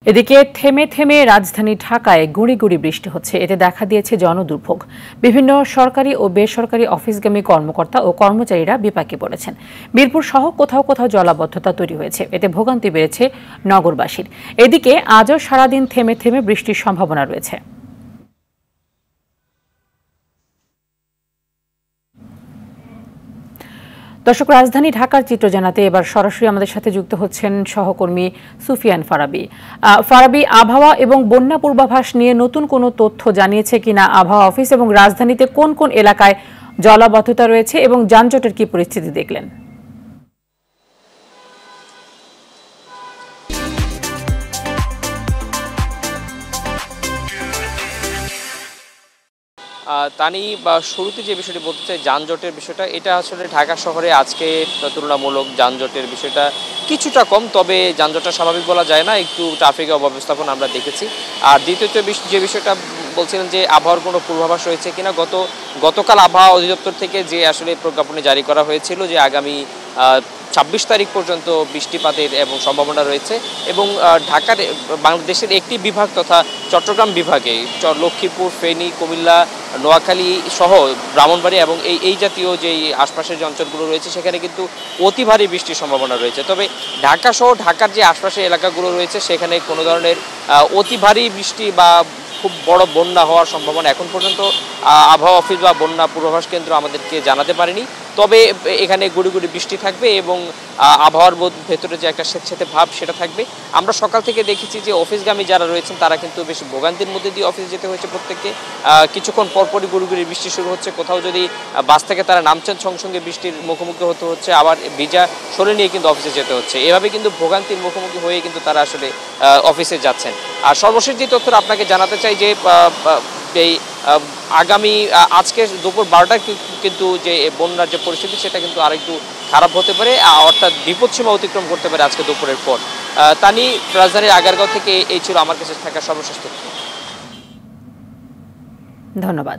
এদিকে থেমে থেমে রাজধানী ঢাকায় গুঁড়ি গুঁড়ি বৃষ্টি হচ্ছে। এতে দেখা দিয়েছে জনদুর্ভোগ। বিভিন্ন সরকারি ও বেসরকারি অফিসগামী কর্মকর্তা ও কর্মচারীরা বিপাকে পড়েছেন। মিরপুর সহ কোথাও কোথাও জলাবদ্ধতা তৈরি হয়েছে। এতে ভোগান্তি বেড়েছে নগরবাসীর। এদিকে আজও সারাদিন থেমে থেমে বৃষ্টির সম্ভাবনা রয়েছে। দর্শক, রাজধানী ঢাকার চিত্র জানাতে এবার সরাসরি আমাদের সাথে যুক্ত হচ্ছেন সহকর্মী সুফিয়ান ফারাবী। ফারাবী, আবহাওয়া এবং বন্যা পূর্বাভাস নিয়ে নতুন কোনো তথ্য জানিয়েছে কিনা আবহাওয়া অফিস, এবং রাজধানীতে কোন কোন এলাকায় জলাবদ্ধতা রয়েছে এবং যানজটের কি পরিস্থিতি দেখলেন? তানি শুরুতে যে বিষয়টি বলতে চাই, যানজটের বিষয়টা, এটা আসলে ঢাকা শহরে আজকে তুলনামূলক যানজটের বিষয়টা কিছুটা কম, তবে যানজটটা স্বাভাবিক বলা যায় না, একটু ট্রাফিকের অব্যবস্থাপনা আমরা দেখেছি। আর দ্বিতীয়ত যে বিষয়টা বলছিলেন যে আবহাওয়ার কোনো পূর্বাভাস রয়েছে কিনা, গতকাল আবহাওয়া অধিদপ্তর থেকে যে আসলে প্রজ্ঞাপনে জারি করা হয়েছিল যে আগামী 26 তারিখ পর্যন্ত বৃষ্টিপাতের এবং সম্ভাবনা রয়েছে, এবং ঢাকার বাংলাদেশের একটি বিভাগ তথা চট্টগ্রাম বিভাগে লক্ষ্মীপুর, ফেনী, কুমিল্লা, নোয়াখালী সহ ব্রাহ্মণবাড়িয়া এবং এই জাতীয় যে আশপাশের যে অঞ্চলগুলো রয়েছে সেখানে কিন্তু অতি ভারী বৃষ্টির সম্ভাবনা রয়েছে। তবে ঢাকা সহ ঢাকার যে আশপাশের এলাকাগুলো রয়েছে সেখানে কোনো ধরনের অতি ভারী বৃষ্টি বা খুব বড় বন্যা হওয়ার সম্ভাবনা এখন পর্যন্ত আবহাওয়া অফিস বা বন্যা পূর্বাভাস কেন্দ্র আমাদেরকে জানাতে পারেনি। তবে এখানে গুড়ি গুড়ি বৃষ্টি থাকবে এবং আবহাওয়ার ভেতরে যে একটা স্বেচ্ছাতে ভাব সেটা থাকবে। আমরা সকাল থেকে দেখেছি যে অফিসগামী যারা রয়েছেন তারা কিন্তু বেশ ভোগান্তির মধ্যে দিয়ে অফিসে যেতে হয়েছে প্রত্যেককে। কিছুক্ষণ পরপরই গুড়ি গুড়ি বৃষ্টি শুরু হচ্ছে, কোথাও যদি বাস থেকে তারা নামছেন সঙ্গে সঙ্গে বৃষ্টির মুখোমুখি হতে হচ্ছে, আবার ভিজা শরীর নিয়ে কিন্তু অফিসে যেতে হচ্ছে। এভাবে কিন্তু ভোগান্তির মুখোমুখি হয়ে কিন্তু তারা আসলে অফিসে যাচ্ছেন। আর সর্বশেষ যে তথ্যটা আপনাকে জানাতে চাই যে এই আগামী আজকে দুপুর 12টায় কিন্তু যে বন্যার যে পরিস্থিতি সেটা কিন্তু আরেকটু খারাপ হতে পারে, অর্থাৎ বিপদসীমা অতিক্রম করতে পারে আজকে দুপুরের পর। তানি, রাজধানীর আগারগাঁও থেকে এই ছিল আমার কাছে থাকা সর্বশেষ তথ্য। ধন্যবাদ।